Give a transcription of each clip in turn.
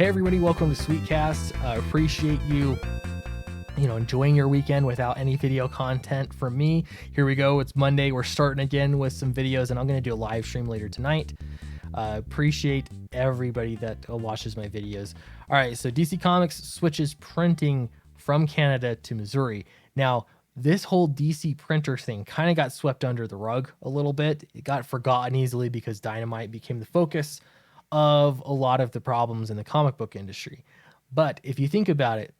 Hey everybody, welcome to Sweetcast. Appreciate you enjoying your weekend without any video content from me. Here we go. It's Monday. We're starting again with some videos, and I'm going to do a live stream later tonight. Appreciate everybody that watches my videos. All right, so DC Comics switches printing from Canada to Missouri. Now, this whole DC printer thing kind of got swept under the rug a little bit. It got forgotten easily because Dynamite became the focus of a lot of the problems in the comic book industry. But if you think about it,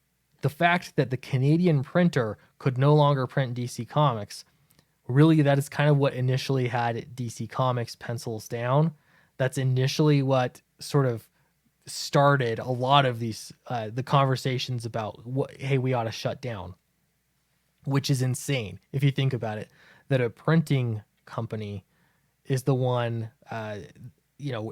the fact that the Canadian printer could no longer print DC Comics, really that is kind of what initially had DC Comics pencils down. That's initially what sort of started a lot of these the conversations about hey, we ought to shut down, which is insane if you think about it, that a printing company is the one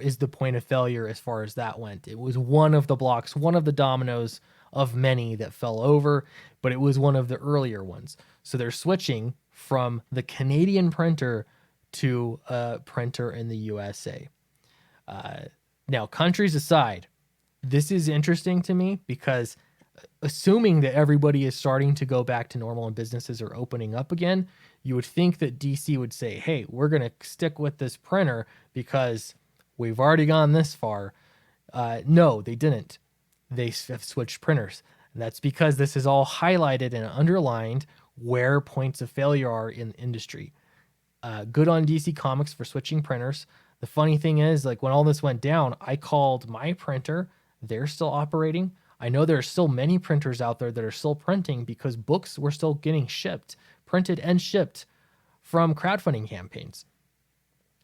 is the point of failure as far as that went. It was one of the blocks, one of the dominoes of many that fell over, but it was one of the earlier ones. So they're switching from the Canadian printer to a printer in the USA. Now, countries aside, this is interesting to me because assuming that everybody is starting to go back to normal and businesses are opening up again, you would think that DC would say, hey, we're going to stick with this printer because we've already gone this far. No, they didn't. They have switched printers. And that's because this is all highlighted and underlined where points of failure are in the industry. Good on DC Comics for switching printers. The funny thing is, like when all this went down, I called my printer. They're still operating. I know there are still many printers out there that are still printing because books were still getting shipped, printed and shipped from crowdfunding campaigns.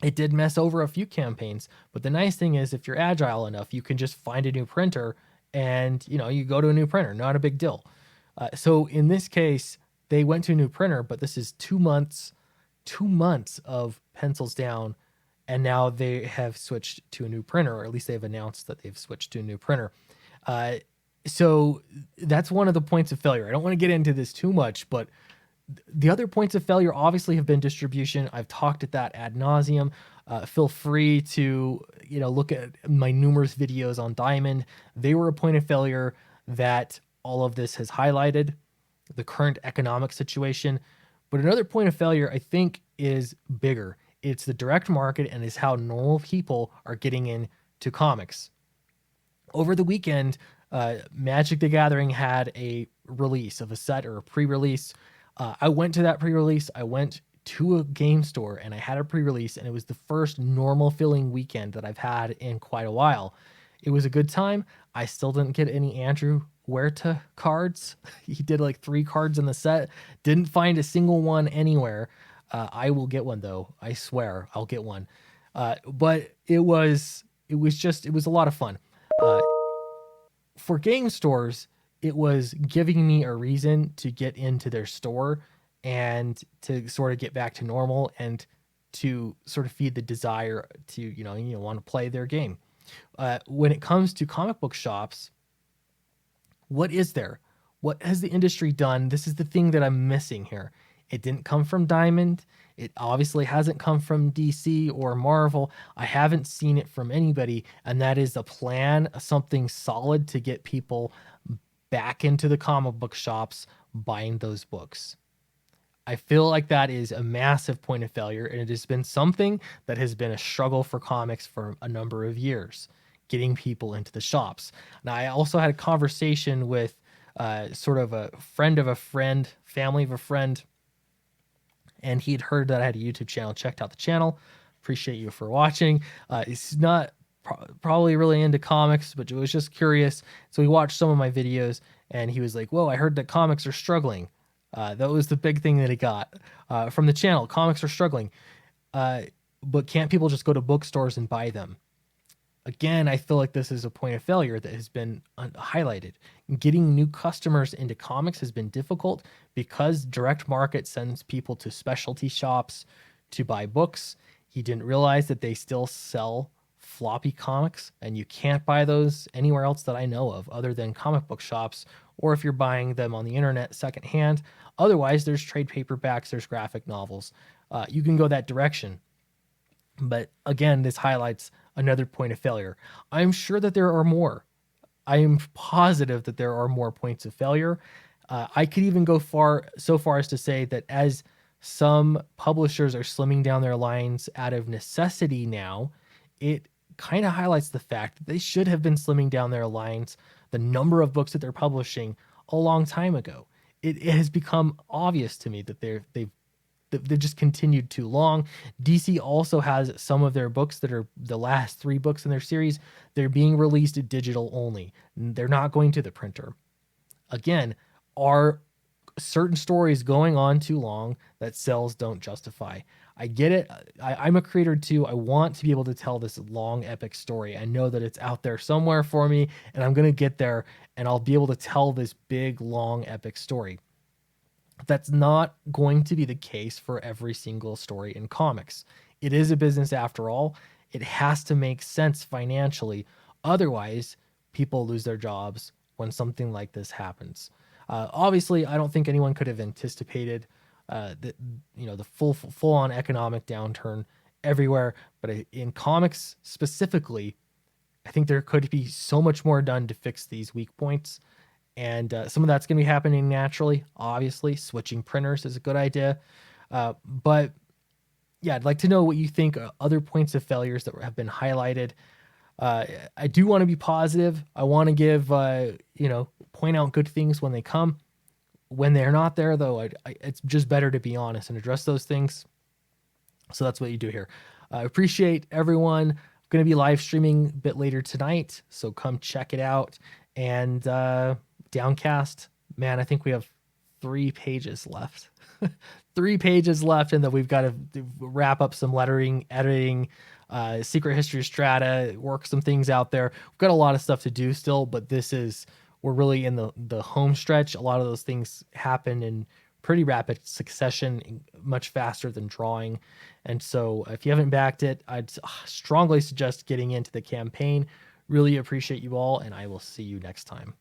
It did mess over a few campaigns, but the nice thing is if you're agile enough, you can just find a new printer and, you go to a new printer, not a big deal. So in this case, they went to a new printer, but this is 2 months of pencils down. And now they have switched to a new printer, or at least they've announced that they've switched to a new printer. So that's one of the points of failure. I don't want to get into this too much, but the other points of failure obviously have been distribution. I've talked at that ad nauseum. Feel free to look at my numerous videos on Diamond. They were a point of failure that all of this has highlighted, the current economic situation. But another point of failure, I think, is bigger. It's the direct market and is how normal people are getting into comics. Over the weekend, Magic the Gathering had a release of a set or a pre-release. I went to that pre-release. I went to a game store and I had a pre-release, and it was the first normal feeling weekend that I've had in quite a while. It was a good time. I still didn't get any Andrew Huerta cards. He did like 3 cards in the set. Didn't find a single one anywhere. I will get one though. I swear I'll get one. But it was a lot of fun. For game stores, it was giving me a reason to get into their store and to sort of get back to normal and to sort of feed the desire to, want to play their game. When it comes to comic book shops, what is there? What has the industry done? This is the thing that I'm missing here. It didn't come from Diamond. It obviously hasn't come from DC or Marvel. I haven't seen it from anybody, and that is a plan, something solid to get people back into the comic book shops buying those books. I feel like that is a massive point of failure, and it has been something that has been a struggle for comics for a number of years, getting people into the shops. Now, I also had a conversation with sort of a friend of a friend, family of a friend, and he'd heard that I had a YouTube channel, checked out the channel. Appreciate you for watching. He's not probably really into comics, but was just curious. So he watched some of my videos, and he was like, whoa, I heard that comics are struggling. That was the big thing that he got from the channel. Comics are struggling. But can't people just go to bookstores and buy them? Again, I feel like this is a point of failure that has been highlighted. Getting new customers into comics has been difficult because direct market sends people to specialty shops to buy books. He didn't realize that they still sell floppy comics, and you can't buy those anywhere else that I know of other than comic book shops, or if you're buying them on the internet secondhand. Otherwise, there's trade paperbacks, there's graphic novels. You can go that direction. But again, this highlights another point of failure. I'm sure that there are more. I am positive that there are more points of failure. I could even go so far as to say that as some publishers are slimming down their lines out of necessity now, it kind of highlights the fact that they should have been slimming down their lines, the number of books that they're publishing a long time ago. It has become obvious to me that they've just continued too long. DC also has some of their books that are the last 3 books in their series. They're being released digital only. They're not going to the printer. Again, are certain stories going on too long that sales don't justify? I get it. I'm a creator too. I want to be able to tell this long, epic story. I know that it's out there somewhere for me, and I'm going to get there and I'll be able to tell this big, long, epic story. That's not going to be the case for every single story in comics. It is a business after all. It has to make sense financially. Otherwise, people lose their jobs when something like this happens. Obviously, I don't think anyone could have anticipated the full on economic downturn everywhere. But in comics specifically, I think there could be so much more done to fix these weak points. And some of that's going to be happening naturally. Obviously, switching printers is a good idea. But yeah, I'd like to know what you think other points of failures that have been highlighted. I do want to be positive. I want to give, point out good things when they come. When they're not there, though, it's just better to be honest and address those things. So that's what you do here. I appreciate everyone. I'm going to be live streaming a bit later tonight, so come check it out. And Downcast, man, I think we have 3 pages left. 3 pages left, and then we've got to wrap up some lettering, editing, secret history strata, work some things out there. We've got a lot of stuff to do still, but we're really in the home stretch. A lot of those things happen in pretty rapid succession, much faster than drawing. And so if you haven't backed it, I'd strongly suggest getting into the campaign. Really appreciate you all, and I will see you next time.